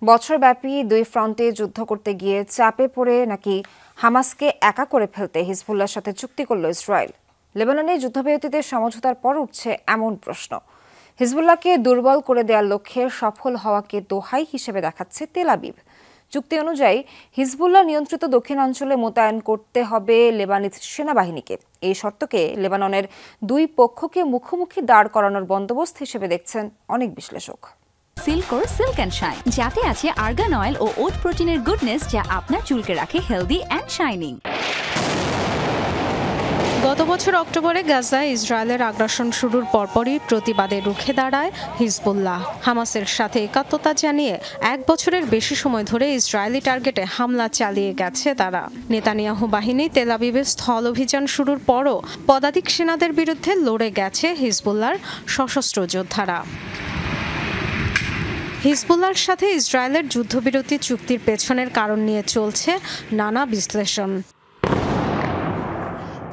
বছরব্যাপী দুই ফ্রন্টে যুদ্ধ করতে গিয়ে চাপে পড়ে নাকি হামাসকে একা করে ফেলতে হিজবুল্লাহর সাথে চুক্তি করল ইসরায়েল। লেবাননে যুদ্ধবিরতিতে সমঝোতার পর উঠছে এমন প্রশ্ন। হিজবুল্লাহকে দুর্বল করে দেওয়ার লক্ষ্যে সফল হওয়াকে দোহাই হিসেবে দেখাচ্ছে তেল আবিব। চুক্তি অনুযায়ী হিজবুল্লাহ নিয়ন্ত্রিত দক্ষিণাঞ্চলে মোতায়েন করতে হবে লেবানিজ সেনাবাহিনীকে। এই শর্তকে লেবাননের দুই পক্ষকে মুখোমুখি দাঁড় করানোর বন্দোবস্ত হিসেবে দেখছেন অনেক বিশ্লেষক। সিল্কোর সিল্ক অ্যান্ড শাইন, যাতে আছে আর্গান অয়েল ও ওট প্রোটিনের গুডনেস, যা আপনার চুলকে রাখে হেলদি অ্যান্ড শাইনিং। গত বছর অক্টোবরে গাজায় ইসরায়েলের আগ্রাসন শুরুর পরপরই প্রতিবাদে রুখে দাঁড়ায় হিজবুল্লাহ। হামাসের সাথে একাত্মতা জানিয়ে 1 বছরের বেশি সময় ধরে ইসরায়েলি টার্গেটে হামলা চালিয়ে গেছে তারা। নেতানিয়াহু বাহিনী তেল আবিবে স্থল অভিযান শুরুর পরও পদাতিক সেনাদের বিরুদ্ধে লড়ে গেছে হিজবুল্লাহর সশস্ত্র যোদ্ধারা। হিজবুল্লাহর সাথে ইসরায়েলের যুদ্ধবিরতি চুক্তির পেছনের কারণ নিয়ে চলছে নানা বিশ্লেষণ।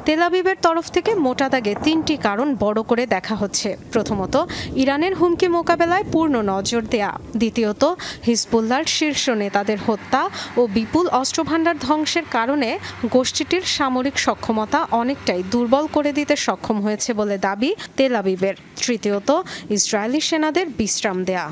তেল আবিবের তরফ থেকে মোটা দাগে 3টি কারণ বড় করে দেখা হচ্ছে। প্রথমত, ইরানের হুমকি মোকাবেলায় পূর্ণ নজর দেয়া। দ্বিতীয়ত, হিজবুল্লাহর শীর্ষ নেতাদের হত্যা ও বিপুল অস্ত্রভান্ডার ধ্বংসের কারণে গোষ্ঠীটির সামরিক সক্ষমতা অনেকটাই দুর্বল করে দিতে সক্ষম হয়েছে বলে দাবি তেল আবিবের। তৃতীয়ত, ইসরায়েলি সেনাদের বিশ্রাম দেয়া।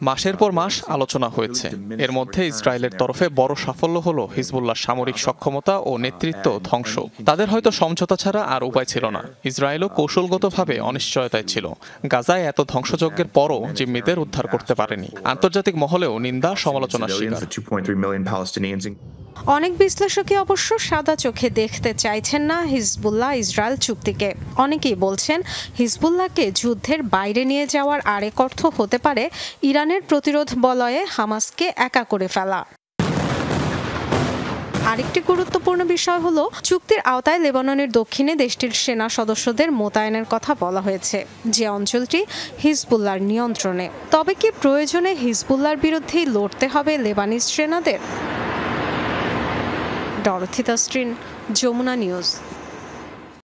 মাসের পর মাস আলোচনা হয়েছে। এর মধ্যে ইসরায়েলের তরফে বড় সাফল্য হলো হিজবুল্লাহর সামরিক সক্ষমতা ও নেতৃত্ব ধ্বংস। তাদের হয়তো সমঝোতা ছাড়া আর উপায় ছিল না। ইসরায়েলও কৌশলগতভাবে অনিশ্চয়তায় ছিল। গাজায় এত ধ্বংসযজ্ঞের পরও জিম্মিদের উদ্ধার করতে পারেনি। আন্তর্জাতিক মহলেও নিন্দা সমালোচনার শিকার। অনেক বিশ্লেষকই অবশ্য সাদা চোখে দেখতে চাইছেন না হিজবুল্লাহ ইসরায়েল চুক্তিকে। অনেকেই বলছেন হিজবুল্লাহকে যুদ্ধের বাইরে নিয়ে যাওয়ার আরেক অর্থ হতে পারে ইরানের প্রতিরোধ বলয়ে হামাসকে একা করে ফেলা। আরেকটি গুরুত্বপূর্ণ বিষয় হলো, চুক্তির আওতায় লেবাননের দক্ষিণে দেশটির সেনা সদস্যদের মোতায়েনের কথা বলা হয়েছে, যে অঞ্চলটি হিজবুল্লাহর নিয়ন্ত্রণে। তবে কি প্রয়োজনে হিজবুল্লাহর বিরুদ্ধেই লড়তে হবে লেবানিজ সেনাদের? Dorothy Tasrin, Jamuna news.